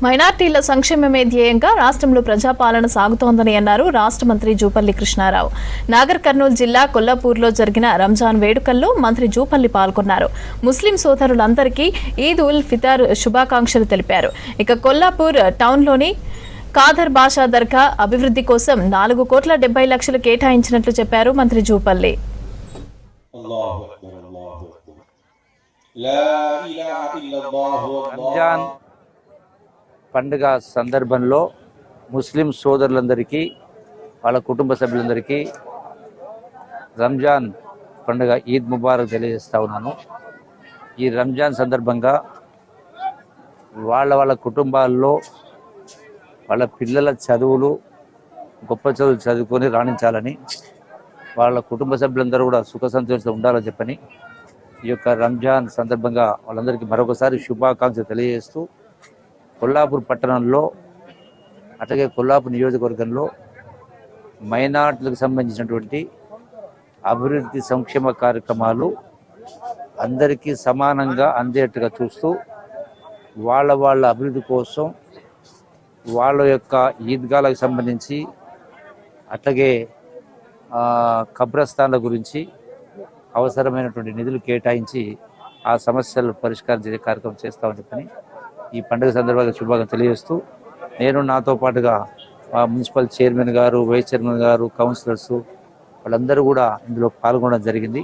మైనార్టీల సంక్షేమమే ధ్యేయంగా రాష్ట్రంలో ప్రజాపాలన సాగుతోందని అన్నారు రాష్ట్ర మంత్రి జూపల్లి కృష్ణారావు. నాగర్ కర్నూలు జిల్లా కొల్లాపూర్లో జరిగిన రంజాన్ వేడుకల్లో మంత్రి జూపల్లి పాల్గొన్నారు. ముస్లిం సోదరులందరికీ ఈద్ ఉల్ ఫితర్ శుభాకాంక్షలు తెలిపారు. ఇక కొల్లాపూర్ టౌన్లోని ఖాదర్ బాషా దర్గా అభివృద్ధి కోసం 4,70,00,000 కేటాయించినట్లు చెప్పారు మంత్రి జూపల్లి. రంజాన్ పండుగ సందర్భంలో ముస్లిం సోదరులందరికీ వాళ్ళ కుటుంబ సభ్యులందరికీ రంజాన్ పండుగ ఈద్ ముబారక్ తెలియజేస్తా ఉన్నాను. ఈ రంజాన్ సందర్భంగా వాళ్ళ కుటుంబాల్లో వాళ్ళ పిల్లల చదువులు గొప్ప చదువులు చదువుకొని రాణించాలని, వాళ్ళ కుటుంబ సభ్యులందరూ కూడా సుఖ సంతోషంతో ఉండాలని చెప్పని ఈ యొక్క రంజాన్ సందర్భంగా వాళ్ళందరికీ మరొకసారి శుభాకాంక్షలు తెలియజేస్తూ, కొల్లాపూర్ పట్టణంలో అట్లాగే కొల్లాపూర్ నియోజకవర్గంలో మైనార్టీలకు సంబంధించినటువంటి అభివృద్ధి సంక్షేమ కార్యక్రమాలు అందరికీ సమానంగా అందేట్టుగా చూస్తూ వాళ్ళ అభివృద్ధి కోసం వాళ్ళ యొక్క ఈద్గాలకు సంబంధించి అట్లాగే కబ్రస్థాన్ల గురించి అవసరమైనటువంటి నిధులు కేటాయించి ఆ సమస్యలు పరిష్కారం చేసే కార్యక్రమం చేస్తామని చెప్పని ఈ పండుగ సందర్భంగా శుభాకాంక్షలు తెలియజేస్తూ, నేను నాతో పాటుగా మున్సిపల్ చైర్మన్ గారు, వైస్ చైర్మన్ గారు, కౌన్సిలర్స్ వాళ్ళందరూ కూడా ఇందులో పాల్గొనడం జరిగింది.